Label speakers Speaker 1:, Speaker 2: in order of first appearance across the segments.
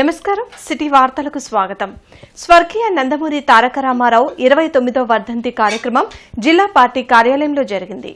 Speaker 1: నమస్కారం సిటీ వార్తలకు స్వాగతం. స్వర్గీయ నందమూరి తారక రామారావు 29వ వర్ధంతి కార్యక్రమం జిల్లా పార్టీ కార్యాలయంలో జరిగింది.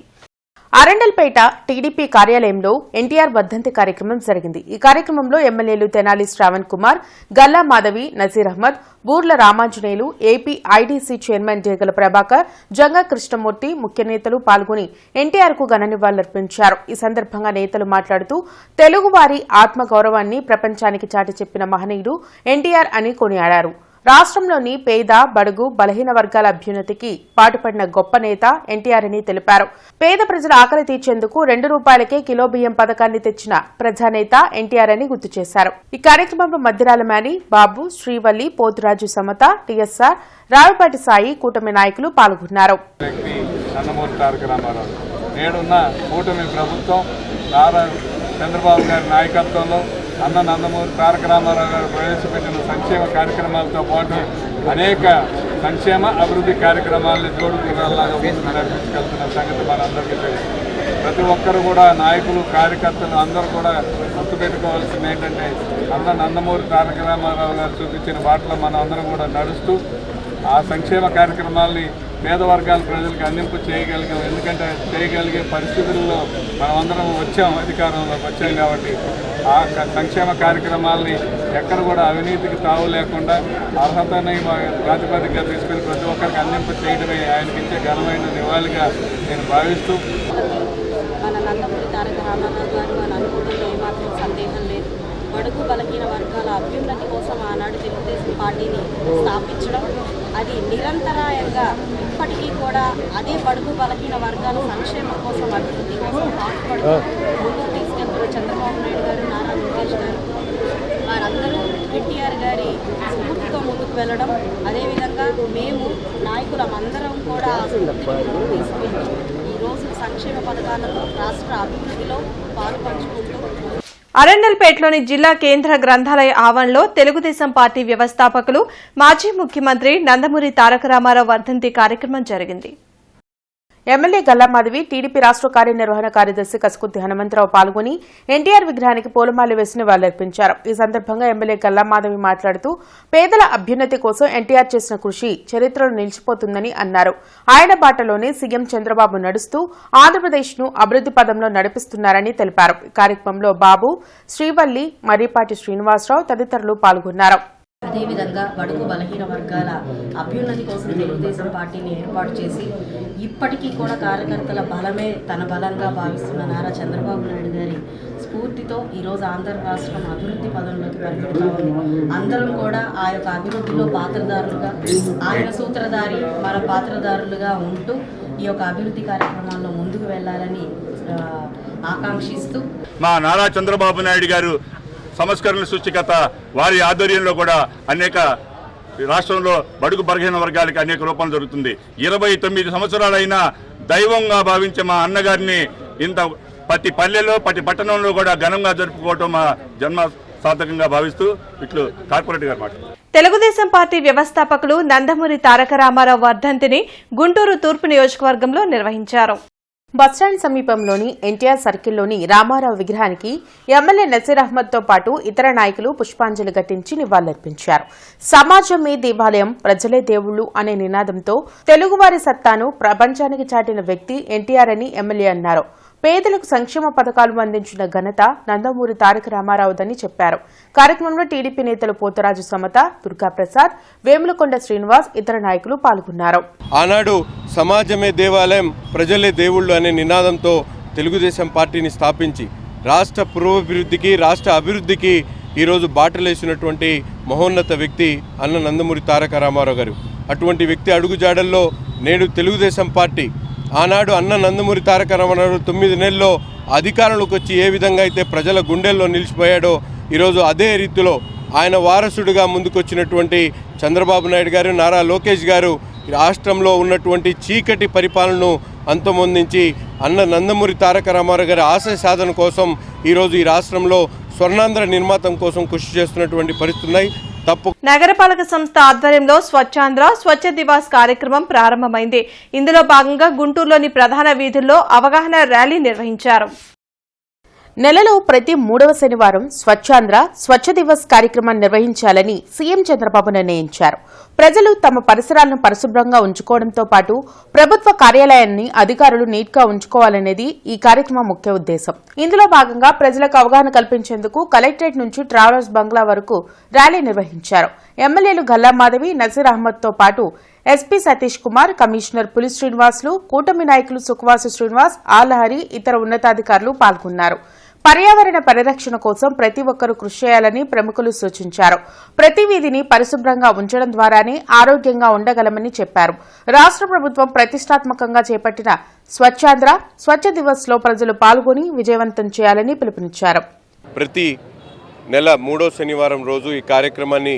Speaker 2: అరండల్పేట టీడీపీ కార్యాలయంలో ఎన్టీఆర్ వర్ధంతి కార్యక్రమం జరిగింది. ఈ కార్యక్రమంలో ఎమ్మెల్యేలు Tenali Shravan Kumar, Galla Madhavi, Nazeer Ahmed, Boorla Ramanjaneyulu, AP IDC chairman Degala Prabhakar, Janga Krishnamurthy ముఖ్య నేతలు పాల్గొని ఎన్టీఆర్ కు ఘన నివాళులర్పించారు. ఈ సందర్భంగా నేతలు మాట్లాడుతూ తెలుగువారి ఆత్మగౌరవాన్ని ప్రపంచానికి చాటి చెప్పిన మహనీయుడు ఎన్టీఆర్ అని కొనియాడారు. రాష్ట్రంలోని పేద, బడుగు, బలహీన వర్గాల అభ్యున్నతికి పాటుపడిన గొప్ప నేత ఎన్టీఆర్ అని తెలిపారు. పేద ప్రజల ఆకలి తీర్చేందుకు ₹2 కిలో బియ్యం పథకాన్ని తెచ్చిన ప్రజానేత ఎన్టీఆర్ అని గుర్తు చేశారు. ఈ కార్యక్రమంలో మద్దిరాల మేని, బాబు, శ్రీవల్లి, పోతురాజు సమత, టీఎస్ఆర్, రావిపాటి సాయి, కూటమి నాయకులు పాల్గొన్నారు.
Speaker 3: చంద్రబాబు గారి నాయకత్వంలో నందమూరి తారక రామారావు గారు ప్రవేశపెట్టిన సంక్షేమ కార్యక్రమాలతో పాటు అనేక సంక్షేమ అభివృద్ధి కార్యక్రమాలను జోడుకునేలాగా నడిపించగలుగుతున్న సంగతి మనందరికీ తెలుసు. ప్రతి ఒక్కరు కూడా నాయకులు, కార్యకర్తలు అందరూ కూడా గుర్తుపెట్టుకోవాల్సింది ఏంటంటే నందమూరి తారక రామారావు గారు చూపించిన బాటలో మనం అందరం కూడా నడుస్తూ ఆ సంక్షేమ కార్యక్రమాల్ని పేద వర్గాల ప్రజలకు అందింపు చేయగలిగాం. ఎందుకంటే చేయగలిగే పరిస్థితుల్లో మనమందరం అధికారంలోకి వచ్చాం కాబట్టి ఆ సంక్షేమ కార్యక్రమాలని ఎక్కడ కూడా అవినీతికి తావు లేకుండా అర్హతని ప్రాతిపదికగా తీసుకుని ప్రతి ఒక్కరికి అందింపు చేయడమే ఆయనకి ఇచ్చే ఘనమైన నివాళిగా నేను భావిస్తూ
Speaker 4: మన నందమూరి తారక రామారావు గారు అని అనుకోవడంలో ఏమాత్రం సందేహం లేదు. బడుగు బలహీన వర్గాల అభ్యున్నతి కోసం ఆనాడు తెలుగుదేశం పార్టీని స్థాపించడం, అది నిరంతరాయంగా ఇప్పటికీ కూడా అదే బడుగు బలహీన వర్గాల సంక్షేమం కోసం, అభివృద్ధి కోసం పాటుపడుతూ ముందుకు తీసుకెళ్తున్న చంద్రబాబు నాయుడు గారు, నారా లోకేష్ గారు, వారందరూ ఎన్టీఆర్ గారి స్ఫూర్తితో ముందుకు వెళ్ళడం, అదేవిధంగా మేము నాయకులమందరం కూడా ఆ స్ఫూర్తిని ముందుకు తీసుకెళ్తూ ఈరోజు సంక్షేమ పథకాలతో రాష్ట్ర అభివృద్ధిలో పాల్పంచుకుంటూ
Speaker 1: అరండల్పేటలోని జిల్లా కేంద్ర గ్రంథాలయ ఆవరణలో తెలుగుదేశం పార్టీ వ్యవస్థాపకులు, మాజీ ముఖ్యమంత్రి నందమూరి తారక రామారావు వర్ధంతి కార్యక్రమం జరిగింది.
Speaker 2: ఎమ్మెల్యే గల్లా మాధవి, టీడీపీ రాష్ట్ర కార్యనిర్వహణ కార్యదర్శి కసుకుర్తి హనుమంతరావు పాల్గొని ఎన్టీఆర్ విగ్రహానికి పూలమాల వేసి నివాళులర్పించారు. ఈ సందర్భంగా ఎమ్మెల్యే గల్లా మాధవి మాట్లాడుతూ పేదల అభ్యున్నతి కోసం ఎన్టీఆర్ చేసిన కృషి చరిత్రలో నిలిచిపోతుందని అన్నారు. ఆయన బాటలోనే సీఎం చంద్రబాబు నడుస్తూ ఆంధ్రప్రదేశ్ను అభివృద్ధి పదంలో నడిపిస్తున్నారని తెలిపారు. కార్యక్రమంలో బాబు, శ్రీవల్లి, మర్రిపాటి శ్రీనివాసరావు తదితరులు పాల్గొన్నారు.
Speaker 4: అదేవిధంగా బడుగు బలహీన వర్గాల అభ్యున్నతి కోసం తెలుగుదేశం పార్టీని ఏర్పాటు చేసి ఇప్పటికీ కూడా కార్యకర్తల బలమే తన బలంగా భావిస్తున్న నారా చంద్రబాబు నాయుడు గారి స్ఫూర్తితో ఈరోజు ఆంధ్ర రాష్ట్రం అభివృద్ధి పదంలోకి పరిగెడుతూ ఉంది. అందరం కూడా ఆ యొక్క అభివృద్ధిలో పాత్రదారులుగా, ఆయన సూత్రధారి, మన పాత్రదారులుగా ఉంటూ ఈ యొక్క అభివృద్ధి కార్యక్రమాల్లో ముందుకు వెళ్లాలని ఆకాంక్షిస్తూ
Speaker 5: మా నారా చంద్రబాబు నాయుడు గారు సంస్కరణల సూచికత వారి ఆధ్వర్యంలో కూడా అనేక రాష్ట్రంలో బడుగు బలహీన వర్గాలకి అనేక రూపాలు జరుగుతుంది. 29 సంవత్సరాలైనా దైవంగా భావించే మా అన్నగారిని ఇంత ప్రతి పల్లెలో, ప్రతి పట్టణంలో కూడా ఘనంగా జరుపుకోవటం మా జన్మ సార్థకంగా భావిస్తూ ఇట్లు కార్పొరేట్ గారు మాట్లాడారు.
Speaker 1: తెలుగుదేశం పార్టీ వ్యవస్థాపకులు నందమూరి తారక రామారావు వర్ధంతిని గుంటూరు తూర్పు నియోజకవర్గంలో నిర్వహించారు.
Speaker 2: బస్టాండ్ సమీపంలోని ఎన్టీఆర్ సర్కిల్లోని రామారావు విగ్రహానికి ఎమ్మెల్యే నజీర్ అహ్మద్ తో పాటు ఇతర నాయకులు పుష్పాంజలి ఘటించి నివాళులర్పించారు. సమాజమే దేవాలయం, ప్రజలే దేవుళ్లు అనే నినాదంతో తెలుగువారి సత్తాను ప్రపంచానికి చాటిన వ్యక్తి ఎన్టీఆర్ అని ఎమ్మెల్యే అన్నారు. పేదలకు సంక్షేమ పథకాలు అందించిన ఘనత నందమూరి తారక రామారావుదని చెప్పారు. కార్యక్రమంలో టీడీపీ నేతలు పోతరాజు సమత, దుర్గాప్రసాద్, వేములకొండ శ్రీనివాస్, ఇతర నాయకులు పాల్గొన్నారు.
Speaker 6: ఆనాడు సమాజమే దేవాలయం, ప్రజలే దేవుళ్లు అనే నినాదంతో తెలుగుదేశం పార్టీని స్థాపించి రాష్ట్ర పురోభివృద్ధికి, రాష్ట్ర అభివృద్ధికి ఈరోజు బాటలేసినటువంటి మహోన్నత వ్యక్తి నందమూరి తారక రామారావు గారు. అటువంటి వ్యక్తి అడుగుజాడల్లో నేడు తెలుగుదేశం పార్టీ ఆనాడు నందమూరి తారక రామారావు 9 నెలల్లో అధికారంలోకి వచ్చి ఏ విధంగా అయితే ప్రజల గుండెల్లో నిలిచిపోయాడో ఈరోజు అదే రీతిలో ఆయన వారసుడిగా ముందుకొచ్చినటువంటి చంద్రబాబు నాయుడు గారు, నారా లోకేష్ గారు రాష్ట్రంలో ఉన్నటువంటి చీకటి పరిపాలనను అంతమొందించి నందమూరి తారక రామారావు గారి ఆశయ సాధన కోసం ఈరోజు ఈ రాష్ట్రంలో స్వర్ణాంధ్ర నిర్మాతం కోసం కృషి చేస్తున్నటువంటి పరిస్థితులున్నాయి.
Speaker 1: నగరపాలక సంస్థ ఆధ్వర్యంలో స్వచ్ఛాంధ్ర స్వచ్ఛ దివాస్ కార్యక్రమం ప్రారంభమైంది. ఇందులో భాగంగా గుంటూరులోని ప్రధాన వీధుల్లో అవగాహన ర్యాలీ నిర్వహించారు.
Speaker 2: నెలలో ప్రతి 3వ శనివారం స్వచ్ఛాంధ్ర స్వచ్ఛ దివస్ కార్యక్రమాన్ని నిర్వహించాలని సీఎం చంద్రబాబు నిర్ణయించారు. ప్రజలు తమ పరిసరాలను పరిశుభ్రంగా ఉంచుకోవడంతో పాటు ప్రభుత్వ కార్యాలయాన్ని అధికారులు నీట్గా ఉంచుకోవాలనేది ఈ కార్యక్రమం ముఖ్య ఉద్దేశం. ఇందులో భాగంగా ప్రజలకు అవగాహన కల్పించేందుకు కలెక్టరేట్ నుంచి ట్రావెలర్స్ బంగ్లా వరకు ర్యాలీ నిర్వహించారు. ఎమ్మెల్యేలు గల్లా మాధవి, నజీర్ అహ్మద్తో పాటు ఎస్పీ సతీష్ కుమార్, కమిషనర్ పులి శ్రీనివాసులు, కూటమి నాయకులు సుఖవాసు శ్రీనివాస్, ఆలహరి, ఇతర ఉన్నతాధికారులు పాల్గొన్నారు. పర్యావరణ పరిరక్షణ కోసం ప్రతి ఒక్కరూ కృషి చేయాలని ప్రముఖులు సూచించారు. ప్రతి వీధిని పరిశుభ్రంగా ఉంచడం ద్వారానే ఆరోగ్యంగా ఉండగలమని చెప్పారు. రాష్ట్ర ప్రభుత్వం ప్రతిష్టాత్మకంగా చేపట్టిన స్వచ్ఛాంధ్ర స్వచ్ఛ దివస్ లో ప్రజలు పాల్గొని విజయవంతం చేయాలని పిలుపునిచ్చారు.
Speaker 6: ప్రతి నెల 3వ శనివారం రోజు ఈ కార్యక్రమాన్ని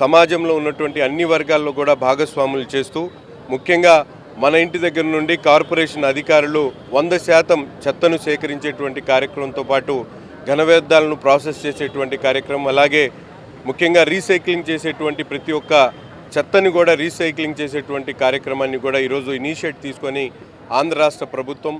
Speaker 6: సమాజంలో ఉన్నటువంటి అన్ని వర్గాల్లో కూడా భాగస్వాములు చేస్తూ, ముఖ్యంగా మన ఇంటి దగ్గర నుండి కార్పొరేషన్ అధికారులు 100% చెత్తను సేకరించేటువంటి కార్యక్రమంతో పాటు ఘన వ్యర్థాలను ప్రాసెస్ చేసేటువంటి కార్యక్రమం, అలాగే ముఖ్యంగా రీసైక్లింగ్ చేసేటువంటి ప్రతి ఒక్క చెత్తని కూడా రీసైక్లింగ్ చేసేటువంటి కార్యక్రమాన్ని కూడా ఈరోజు ఇనిషియేట్ తీసుకొని ఆంధ్ర రాష్ట్ర ప్రభుత్వం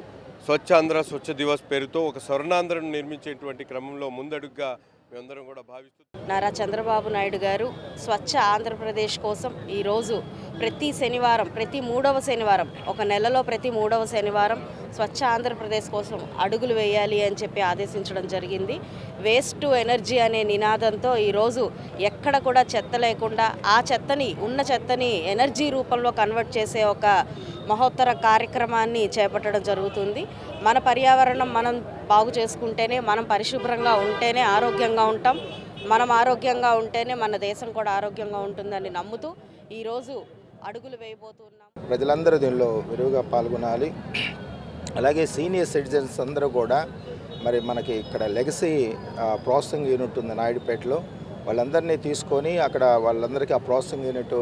Speaker 6: స్వచ్ఛాంధ్ర స్వచ్ఛ దివస్ పేరుతో ఒక స్వర్ణాంధ్రను నిర్మించేటువంటి క్రమంలో ముందడుగుగా మేమందరం కూడా భావిస్తున్నాం.
Speaker 4: నారా చంద్రబాబు నాయుడు గారు స్వచ్ఛ ఆంధ్రప్రదేశ్ కోసం ఈరోజు ప్రతి శనివారం, ప్రతి 3వ శనివారం, ఒక నెలలో ప్రతి 3వ శనివారం స్వచ్ఛ ఆంధ్రప్రదేశ్ కోసం అడుగులు వేయాలి అని చెప్పి ఆదేశించడం జరిగింది. వేస్ట్ టు ఎనర్జీ అనే నినాదంతో ఈరోజు ఎక్కడ కూడా చెత్త లేకుండా ఆ చెత్తని, ఉన్న చెత్తని ఎనర్జీ రూపంలో కన్వర్ట్ చేసే ఒక మహోత్తర కార్యక్రమాన్ని చేపట్టడం జరుగుతుంది. మన పర్యావరణం మనం బాగు చేసుకుంటేనే, మనం పరిశుభ్రంగా ఉంటేనే ఆరోగ్యంగా ఉంటాం. మనం ఆరోగ్యంగా ఉంటేనే మన దేశం కూడా ఆరోగ్యంగా ఉంటుందని నమ్ముతూ ఈరోజు అడుగులు వేయబోతున్నాం.
Speaker 7: ప్రజలందరూ దీనిలో విరివిగా పాల్గొనాలి. అలాగే సీనియర్ సిటిజన్స్ అందరూ కూడా మరి మనకి ఇక్కడ లెగసీ ప్రాసెసింగ్ యూనిట్ ఉంది నాయుడుపేటలో, వాళ్ళందరినీ తీసుకొని అక్కడ వాళ్ళందరికీ ఆ ప్రాసెసింగ్ యూనిట్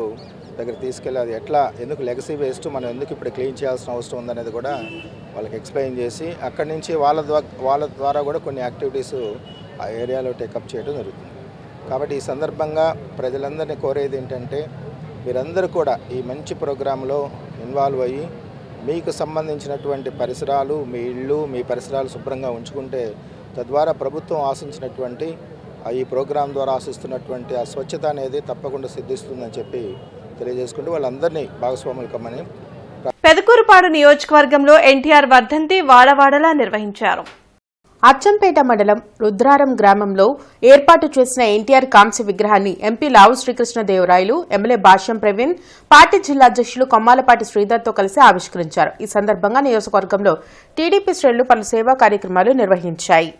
Speaker 7: దగ్గర తీసుకెళ్ళి అది ఎట్లా, ఎందుకు లెగసీ వేస్ట్ మనం ఎందుకు ఇప్పుడు క్లీన్ చేయాల్సిన అవసరం ఉందనేది కూడా వాళ్ళకి ఎక్స్ప్లెయిన్ చేసి అక్కడి నుంచి వాళ్ళ ద్వారా కూడా కొన్ని యాక్టివిటీస్ ఆ ఏరియాలో టేకప్ చేయడం జరుగుతుంది. కాబట్టి ఈ సందర్భంగా ప్రజలందరినీ కోరేది ఏంటంటే, మీరందరూ కూడా ఈ మంచి ప్రోగ్రాంలో ఇన్వాల్వ్ అయ్యి మీకు సంబంధించినటువంటి పరిసరాలు, మీ ఇళ్ళు, మీ పరిసరాలు శుభ్రంగా ఉంచుకుంటే తద్వారా ప్రభుత్వం ఆశించినటువంటి ఈ ప్రోగ్రాం ద్వారా ఆశిస్తున్నటువంటి ఆ స్వచ్ఛత అనేది తప్పకుండా సిద్ధిస్తుందని చెప్పి తెలియజేసుకుంటూ వాళ్ళందరినీ భాగస్వాములు కమ్మని.
Speaker 1: పెదకూరుపాడు నియోజకవర్గంలో ఎన్టీఆర్ వర్ధంతి వాడవాడలా నిర్వహించారు.
Speaker 2: అచ్చంపేట మండలం రుద్రారం గ్రామంలో ఏర్పాటు చేసిన ఎన్టీఆర్ కాంస్య విగ్రహాన్ని ఎంపీ లావు శ్రీకృష్ణదేవరాయలు, ఎమ్మెల్యే భాష్యం ప్రవీణ్, పార్టీ జిల్లా అధ్యక్షులు కొమ్మాలపాటి శ్రీధర్తో కలిసి ఆవిష్కరించారు. ఈ సందర్భంగా నియోజకవర్గంలో టీడీపీ శ్రేణులు పలు సేవా కార్యక్రమాలు నిర్వహించాయి.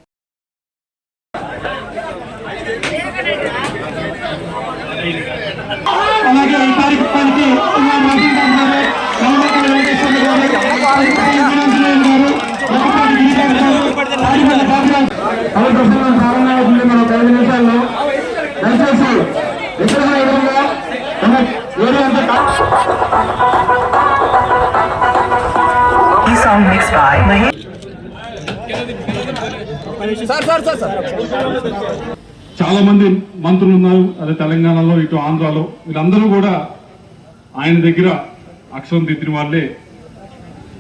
Speaker 8: చాలా మంది మంత్రులు ఉన్నారు, అదే తెలంగాణలో, ఇటు ఆంధ్రాలో, వీళ్ళందరూ కూడా ఆయన దగ్గర అక్షరం దిద్దిన వాళ్ళే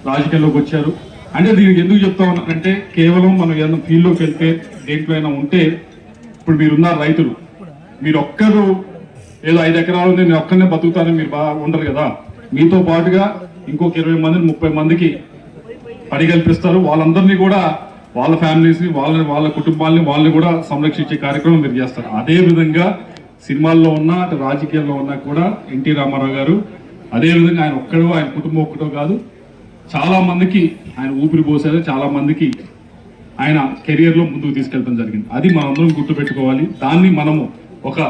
Speaker 8: రాజకీయాల్లోకి వచ్చారు. అంటే దీనికి ఎందుకు చెప్తా ఉన్నానంటే, కేవలం మనం ఏదైనా ఫీల్డ్లోకి వెళ్తే, దేంట్లో అయినా ఉంటే, ఇప్పుడు మీరున్న రైతులు, మీరు ఒక్కరు ఏదో 5 ఎకరాలు ఉంది, నేను ఒక్కరినే బతుకుతానని మీరు బాగా ఉండరు కదా. మీతో పాటుగా ఇంకొక 20 మందిని 30 మందికి పని కల్పిస్తారు. వాళ్ళందరినీ కూడా, వాళ్ళ ఫ్యామిలీస్ని, వాళ్ళ కుటుంబాలని, వాళ్ళని కూడా సంరక్షించే కార్యక్రమం మీరు చేస్తారు. అదే విధంగా సినిమాల్లో ఉన్నా, అటు రాజకీయాల్లో ఉన్నా కూడా ఎన్టీ రామారావు గారు అదేవిధంగా ఆయన ఒక్కడో, ఆయన కుటుంబం ఒక్కటో కాదు, చాలా మందికి ఆయన ఊపిరి పోసారు, చాలా మందికి ఆయన కెరియర్లో ముందుకు తీసుకెళ్ళడం జరిగింది. అది మనందరం గుర్తుపెట్టుకోవాలి. దాన్ని మనము ఒక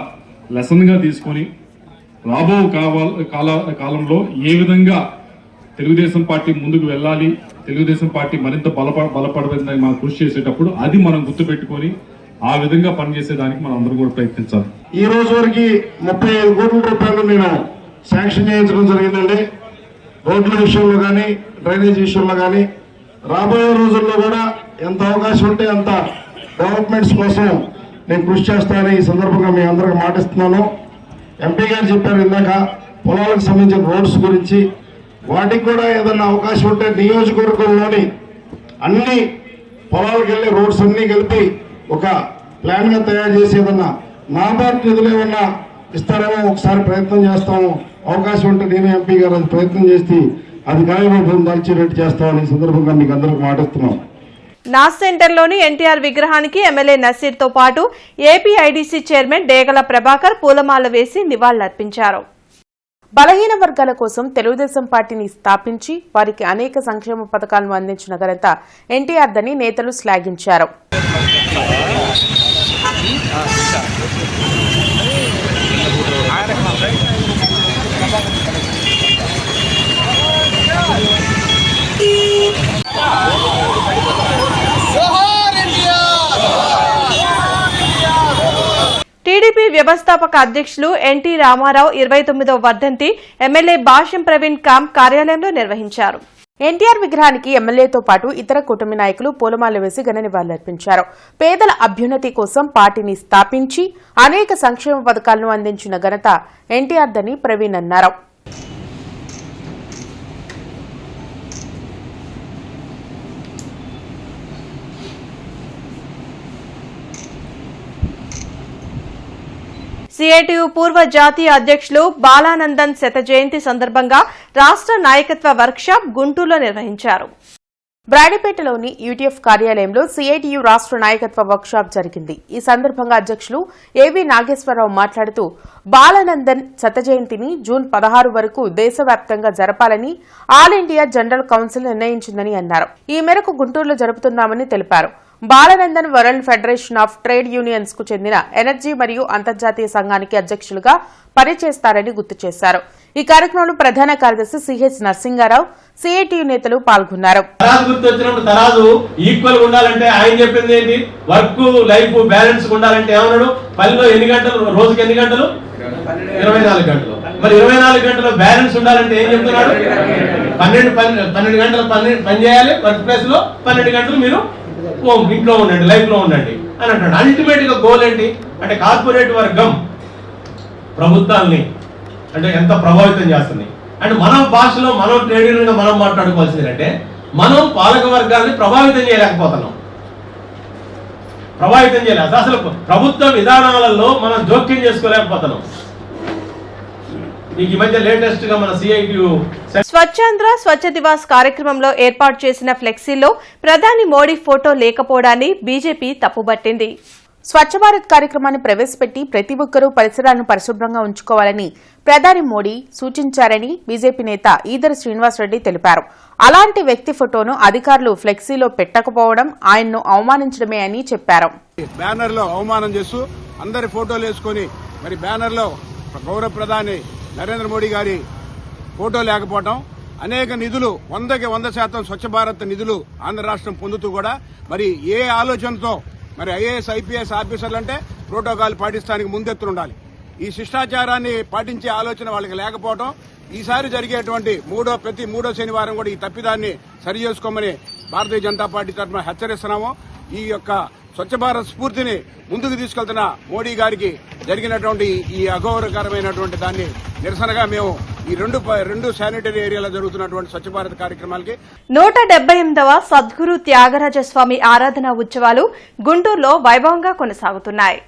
Speaker 8: లెసన్గా తీసుకొని రాబో కాలంలో ఏ విధంగా తెలుగుదేశం పార్టీ ముందుకు వెళ్ళాలి, తెలుగుదేశం పార్టీ మరింత బలపడదని మనం కృషి చేసేటప్పుడు అది మనం గుర్తుపెట్టుకొని ఆ విధంగా పనిచేసేదానికి మనం అందరూ కూడా ప్రయత్నించాలి.
Speaker 9: ఈ రోజు వరకు 35 కోట్ల రూపాయలు నేను శాంక్షన్ చేయించడం జరిగిందండి. రోడ్ల విషయంలో కానీ, డ్రైనేజ్ విషయంలో కానీ. రాబోయే రోజుల్లో కూడా ఎంత అవకాశం ఉంటే అంత డెవలప్మెంట్స్ కోసం నేను కృషి చేస్తానని ఈ సందర్భంగా మీ అందరికీ మాటిస్తున్నాను. ఎంపీ గారు చెప్పారు ఇందాక పొలాలకు సంబంధించిన రోడ్స్ గురించి. వాటికి కూడా ఏదన్నా అవకాశం ఉంటే నియోజకవర్గంలోని అన్ని పొలాలకు వెళ్ళి రోడ్స్ అన్నీ కలిపి ఒక ప్లాన్గా తయారు చేసి ఏదన్నా నాబార్డు నిధులు ఏమన్నా ఇస్తారేమో ఒకసారి ప్రయత్నం చేస్తాము. అవకాశం ఉంటే నేను ఎంపీ గారు అది ప్రయత్నం చేసి అది కార్యరూపం దాల్చేటట్టు చేస్తామని ఈ సందర్భంగా మీకు అందరికి మాటిస్తున్నాం.
Speaker 1: నాస్ సెంటర్లోని ఎన్టీఆర్ విగ్రహానికి ఎమ్మెల్యే నసీర్తో పాటు ఏపీఐడీసీ చైర్మన్ డేగల ప్రభాకర్ పూలమాల వేసి నివాళులర్పించారు.
Speaker 2: బలహీన వర్గాల కోసం తెలుగుదేశం పార్టీని స్థాపించి వారికి అనేక సంక్షేమ పథకాలను అందించిన ఘనత ఎన్టీఆర్ దని నేతలు శ్లాఘించారు.
Speaker 1: టీడీపీ వ్యవస్థాపక అధ్యక్షులు ఎన్టీ రామారావు 29వ వర్ధంతి ఎమ్మెల్యే భాష్యం ప్రవీణ్ కాంప్ కార్యాలయంలో నిర్వహించారు.
Speaker 2: ఎన్టీఆర్ విగ్రహానికి ఎమ్మెల్యేతో పాటు ఇతర కూటమి నాయకులు పూలమాల వేసి ఘన నివాళులర్పించారు. పేదల అభ్యున్నతి కోసం పార్టీని స్థాపించి అనేక సంక్షేమ పథకాలను అందించిన ఘనత ఎన్టీఆర్ దని ప్రవీణ్ అన్నారు.
Speaker 1: సిఐటియు పూర్వ జాతీయ అధ్యక్షులు బాలానందన్ శత జయంతి సందర్భంగా రాష్ట్ర నాయకత్వ వర్క్షాప్ గుంటూరులో నిర్వహించారు.
Speaker 2: బ్రాడీపేటలోని యూటీఎఫ్ కార్యాలయంలో సిఐటియు రాష్ట్ర నాయకత్వ వర్క్షాప్ జరిగింది. ఈ సందర్భంగా అధ్యక్షులు ఏవి నాగేశ్వరరావు మాట్లాడుతూ బాలానందన్ శత జయంతిని జూన్ 16 వరకు దేశవ్యాప్తంగా జరపాలని ఆల్ ఇండియా జనరల్ కౌన్సిల్ నిర్ణయించిందని అన్నారు. ఈ మేరకు గుంటూరులో జరుపుతున్నామని తెలిపారు. Balanandan world federation of trade unions కు చెందిన ఎనర్జీ మరియు అంతర్జాతీయ సంఘానికి అధ్యక్షులుగా పనిచేస్తారని గుర్తు చేశారు. ఈ కార్యక్రమంలో ప్రధాన కార్యదర్శి సిహెచ్ నరసింగారావు, సిఐటియు నేతలు పాల్గొన్నారు.
Speaker 10: తరాజు ఈక్వల్ ఉండాలంటే ఆయన చెప్పింది ఏంటి? వర్క్ లైఫ్ బ్యాలెన్స్ ఉండాలంటే ఏమన్నాడు? పనిలో ఎన్ని గంటలు, రోజుకి ఎన్ని గంటలు? 24 గంటలు. మరి 24 గంటలు బ్యాలెన్స్ ఉండాలంటే ఏం చెప్తున్నాడు? 12 గంటలు పని చేయాలి వర్క్ ప్లేస్ లో, 12 గంటలు మీరు ఇంట్లో ఉండండి, లైఫ్ లో ఉండండి అని అంటాడు. అల్టిమేట్ గా గోల్ ఏంటి అంటే కార్పొరేట్ వర్గం ప్రభుత్వాన్ని అంటే ఎంత ప్రభావితం చేస్తుంది అంటే మన భాషలో మనం ట్రేడ్ యూనియన్ గా మనం మాట్లాడుకోవాల్సింది అంటే మనం పాలక వర్గాన్ని ప్రభావితం చేయలేకపోతున్నాం. అసలు ప్రభుత్వ విధానాలలో మనం జోక్యం చేసుకోలేకపోతున్నాం. ఈ మధ్య లేటెస్ట్ గా మన సిఐటియు
Speaker 1: స్వచ్ఛాంధ్ర స్వచ్ఛ దివాస్ కార్యక్రమంలో ఏర్పాటు చేసిన ఫ్లెక్సీలో ప్రధాని మోడీ ఫోటో లేకపోవడాన్ని బీజేపీ తప్పుబట్టింది.
Speaker 2: స్వచ్ఛ భారత్ కార్యక్రమాన్ని ప్రవేశపెట్టి ప్రతి ఒక్కరూ పరిసరాలను పరిశుభ్రంగా ఉంచుకోవాలని ప్రధాని మోడీ సూచించారని బీజేపీ నేత ఈదర శ్రీనివాసరెడ్డి తెలిపారు. అలాంటి వ్యక్తి ఫోటోను అధికారులు ఫ్లెక్సీలో పెట్టకపోవడం ఆయన్ను అవమానించడమే అని చెప్పారు.
Speaker 3: బ్యానర్ లో అవమానం చేస్తూ అందరి ఫోటోలు వేసుకుని మరి బ్యానర్ లో గౌరవ ప్రధాని నరేంద్ర మోడీ గారి ఫోటో లేకపోవడం, అనేక నిధులు 100% స్వచ్ఛ భారత్ నిధులు ఆంధ్ర రాష్ట్రం పొందుతూ కూడా మరి ఏ ఆలోచనతో మరి ఐఏఎస్ ఐపీఎస్ ఆఫీసర్లు అంటే ప్రోటోకాల్ పాటిస్తానికి ముందెత్తుండాలి. ఈ శిష్టాచారాన్ని పాటించే ఆలోచన వాళ్ళకి లేకపోవడం, ఈసారి జరిగేటువంటి ప్రతి మూడో శనివారం కూడా ఈ తప్పిదాన్ని సరి చేసుకోమని భారతీయ జనతా పార్టీ తరఫున హెచ్చరిస్తున్నాము. ఈ యొక్క స్వచ్ఛ భారత్ స్ఫూర్తిని ముందుకు తీసుకెళ్తున్న మోడీ గారికి జరిగినటువంటి ఈ అగౌరవకరమైనటువంటి దాన్ని నిరసనగా మేము ఈ రెండు శానిటరీ ఏరియాలో జరుగుతున్నటువంటి స్వచ్ఛ భారత్ కార్యక్రమాలకి
Speaker 1: 178వ సద్గురు త్యాగరాజస్వామి ఆరాధన ఉత్సవాలు గుంటూరులో వైభవంగా కొనసాగుతున్నాయి.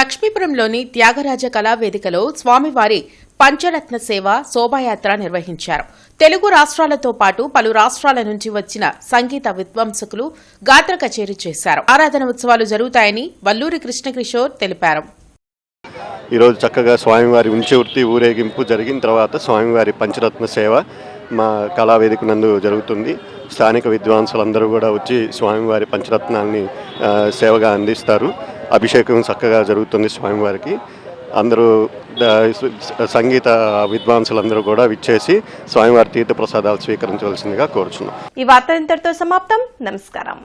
Speaker 2: లక్ష్మీపురంలోని త్యాగరాజ కళావేదికలో స్వామివారి పంచరత్న సేవ శోభాయాత్ర నిర్వహించారు. తెలుగు రాష్ట్రాలతో పాటు పలు రాష్ట్రాల నుంచి వచ్చిన సంగీత విద్వాంసకులు గాత్ర కచేరీ చేశారు. ఆరాధన ఉత్సవాలు జరుగుతాయని వల్లూరి కృష్ణకిషోర్ తెలిపారు.
Speaker 11: ఈరోజు చక్కగా స్వామివారి ఉంచెవర్తి ఊరేగింపు జరిగిన తర్వాత స్వామివారి పంచరత్న సేవ మా కళావేదిక నందు జరుగుతుంది. స్థానిక విద్వాంసులందరూ కూడా వచ్చి స్వామివారి పంచరత్నాల్ని సేవగా అందిస్తారు. అభిషేకం చక్కగా జరుగుతుంది స్వామివారికి. అందరూ సంగీత విద్వాంసులందరూ కూడా విచ్చేసి స్వామివారి తీర్థ ప్రసాదాలు స్వీకరించవలసిందిగా కోరుచున్నాం.
Speaker 1: ఈ వార్త ఇంతటితో సమాప్తం. నమస్కారం.